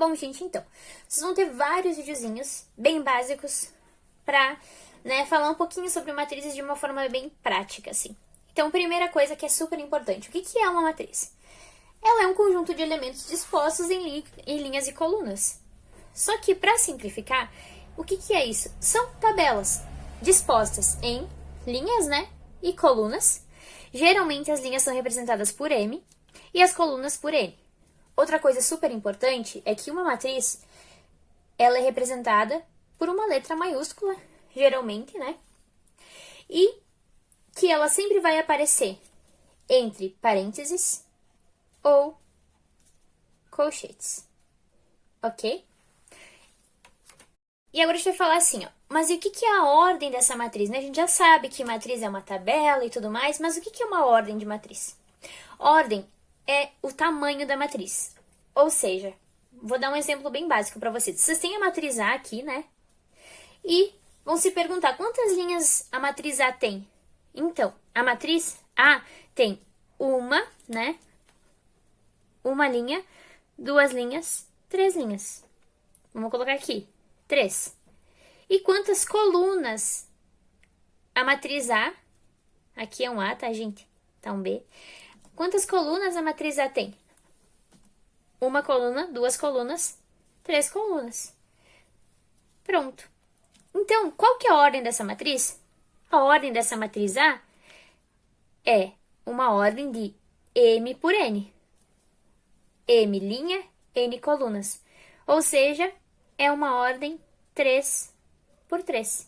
Bom, gente, então, vocês vão ter vários videozinhos bem básicos pra, falar um pouquinho sobre matrizes de uma forma bem prática, assim. Então, primeira coisa que é super importante, o que é uma matriz? Ela é um conjunto de elementos dispostos em linhas e colunas. Só que, para simplificar, o que é isso? São tabelas dispostas em linhas, e colunas. Geralmente, as linhas são representadas por M e as colunas por N. Outra coisa super importante é que uma matriz, ela é representada por uma letra maiúscula, geralmente, e que ela sempre vai aparecer entre parênteses ou colchetes, ok? E agora a gente vai falar assim, mas e o que é a ordem dessa matriz? A gente já sabe que matriz é uma tabela e tudo mais, mas o que é uma ordem de matriz? Ordem é o tamanho da matriz. Ou seja, vou dar um exemplo bem básico para vocês. Vocês têm a matriz A aqui, e vão se perguntar quantas linhas a matriz A tem. Então, a matriz A tem uma linha, duas linhas, três linhas. Vamos colocar aqui, 3. E quantas colunas a matriz A, aqui é um A, tá, gente? Tá um B. Quantas colunas a matriz A tem? Uma coluna, duas colunas, 3 colunas. Pronto. Então, qual que é a ordem dessa matriz? A ordem dessa matriz A é uma ordem de M por N. M linha, N colunas. Ou seja, é uma ordem 3 por 3.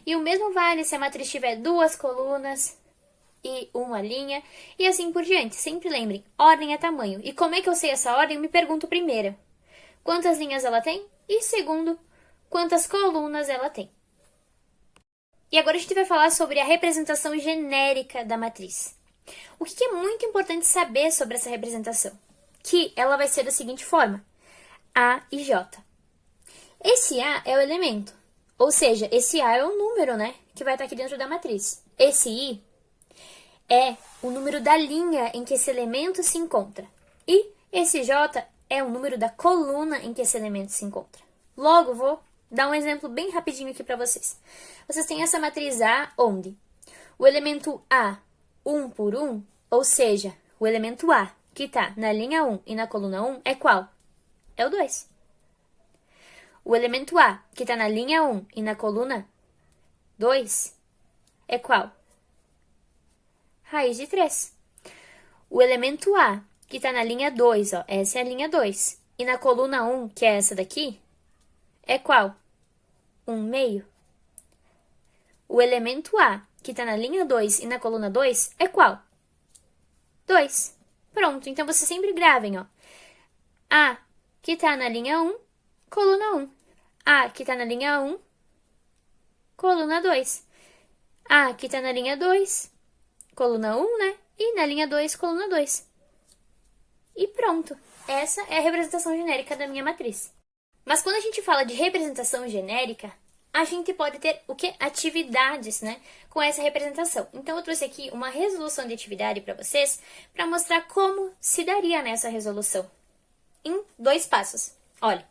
E o mesmo vale se a matriz tiver duas colunas e uma linha, e assim por diante. Sempre lembrem, ordem é tamanho. E como é que eu sei essa ordem? Eu me pergunto primeiro, quantas linhas ela tem? E segundo, quantas colunas ela tem? E agora a gente vai falar sobre a representação genérica da matriz. O que é muito importante saber sobre essa representação? Que ela vai ser da seguinte forma, A e J. Esse A é o elemento, ou seja, esse A é o número, que vai estar aqui dentro da matriz. Esse I é o número da linha em que esse elemento se encontra. E esse J é o número da coluna em que esse elemento se encontra. Logo, vou dar um exemplo bem rapidinho aqui para vocês. Vocês têm essa matriz A onde o elemento A, 1 por 1, ou seja, o elemento A que está na linha 1 e na coluna 1 é qual? É o 2. O elemento A que está na linha 1 e na coluna 2 é qual? Raiz de 3. O elemento A, que está na linha 2, essa é a linha 2, e na coluna 1, que é essa daqui, é qual? 1/2. O elemento A, que está na linha 2 e na coluna 2, é qual? 2. Pronto, então vocês sempre gravem, A, que está na linha 1, coluna 1. A, que está na linha 1, coluna 2. A, que está na linha 2, coluna 1, e na linha 2, coluna 2. E pronto. Essa é a representação genérica da minha matriz. Mas quando a gente fala de representação genérica, a gente pode ter o quê? Atividades, com essa representação. Então, eu trouxe aqui uma resolução de atividade para vocês, para mostrar como se daria nessa resolução. Em 2 passos. Olha,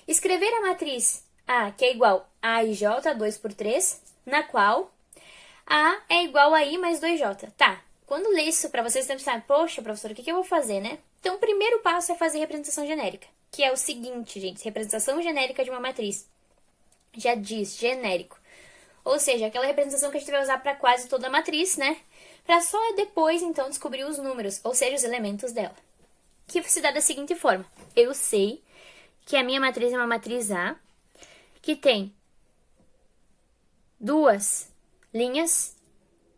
escrever a matriz A, que é igual a I J, 2 por 3, na qual A é igual a I mais 2J. Tá, quando ler isso para vocês, vocês pensar, poxa, professora, o que eu vou fazer, Então, o primeiro passo é fazer representação genérica, que é o seguinte, gente, representação genérica de uma matriz. Já diz, genérico. Ou seja, aquela representação que a gente vai usar para quase toda a matriz, Para só depois, então, descobrir os números, ou seja, os elementos dela. Que se dá da seguinte forma. Eu sei que a minha matriz é uma matriz A, que tem 2 linhas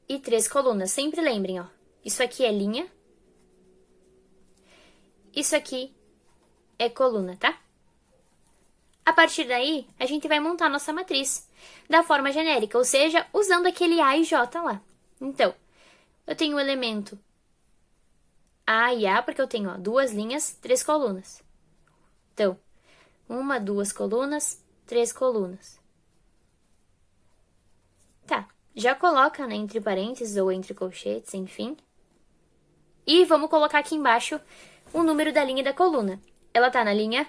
e 3 colunas. Sempre lembrem, isso aqui é linha, isso aqui é coluna, tá? A partir daí, a gente vai montar nossa matriz da forma genérica, ou seja, usando aquele A e J lá. Então, eu tenho o elemento A e A, porque eu tenho 2 linhas, 3 colunas. Então, 1, 2 colunas, 3 colunas. Tá, já coloca entre parênteses ou entre colchetes, enfim. E vamos colocar aqui embaixo o número da linha e da coluna. Ela tá na linha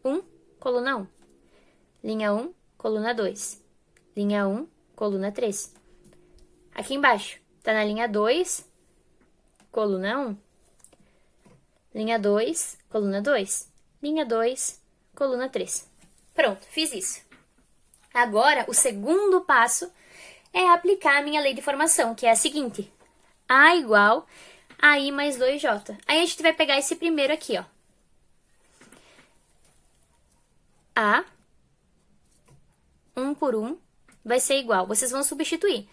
1, coluna 1. Linha 1, coluna 2. Linha 1, coluna 3. Aqui embaixo, tá na linha 2, coluna 1. Linha 2, coluna 2. Linha 2, coluna 3. Pronto, fiz isso. Agora, o segundo passo é aplicar a minha lei de formação, que é a seguinte. A igual a I mais 2J. Aí a gente vai pegar esse primeiro aqui, ó. A, 1 por 1, vai ser igual. Vocês vão substituir.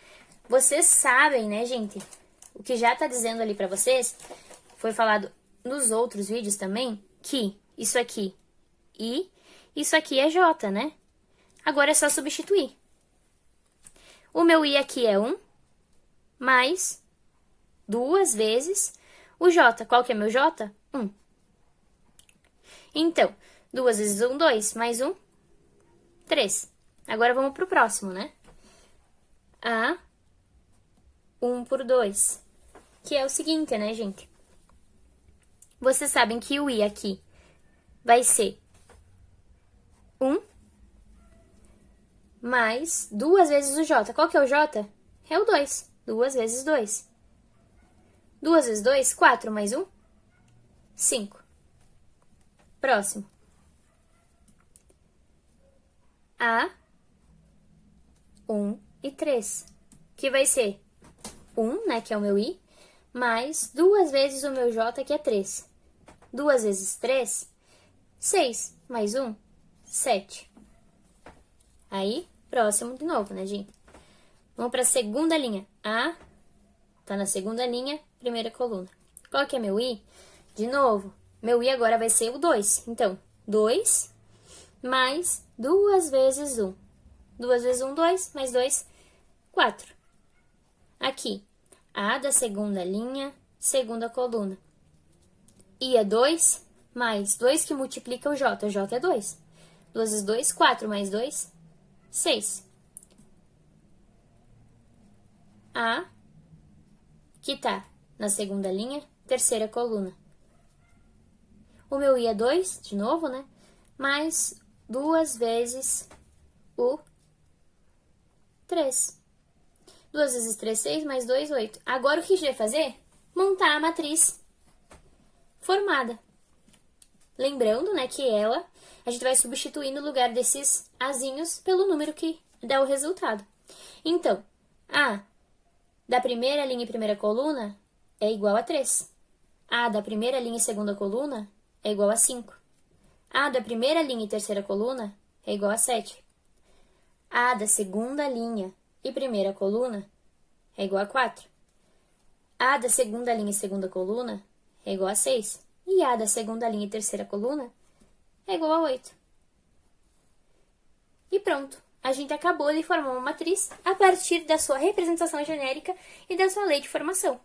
Vocês sabem, né, gente? O que já tá dizendo ali pra vocês, foi falado nos outros vídeos também, que isso aqui I, isso aqui é J, né? Agora é só substituir. O meu I aqui é 1, mais 2 vezes o J. Qual que é meu J? 1. Então, 2 vezes 1, 2, mais 1, 3. Agora vamos pro próximo, né? A, 1 por 2, que é o seguinte, né, gente? Vocês sabem que o I aqui vai ser 1 mais 2 vezes o J. Qual que é o J? É o 2. 2 vezes 2. 2 vezes 2, 4 mais 1, 5. Próximo. A, 1 e 3, que vai ser 1, né, que é o meu I, mais 2 vezes o meu J, que é 3. 2 vezes 3, 6, mais 1, 7. Aí, próximo de novo, né, gente? Vamos para a segunda linha. A, tá na segunda linha, primeira coluna. Qual que é meu I? De novo, meu I agora vai ser o 2. Então, 2 mais 2 vezes 1. 2 vezes 1, 2, mais 2, 4. Aqui, A da segunda linha, segunda coluna. I é 2, mais 2 que multiplica o J. J é 2. 2 vezes 2, 4, mais 2, 6. A, que tá na segunda linha, terceira coluna. O meu I é 2, de novo, né? Mais 2 vezes o 3. 2 vezes 3, 6, mais 2, 8. Agora, o que a gente vai fazer? Montar a matriz formada. Lembrando, né, que ela, a gente vai substituir no lugar desses azinhos pelo número que dá o resultado. Então, A da primeira linha e primeira coluna é igual a 3. A da primeira linha e segunda coluna é igual a 5. A da primeira linha e terceira coluna é igual a 7. A da segunda linha e primeira coluna é igual a 4. A da segunda linha e segunda coluna é igual a 6. E A da segunda linha e terceira coluna é igual a 8. E pronto, a gente acabou de formar uma matriz a partir da sua representação genérica e da sua lei de formação.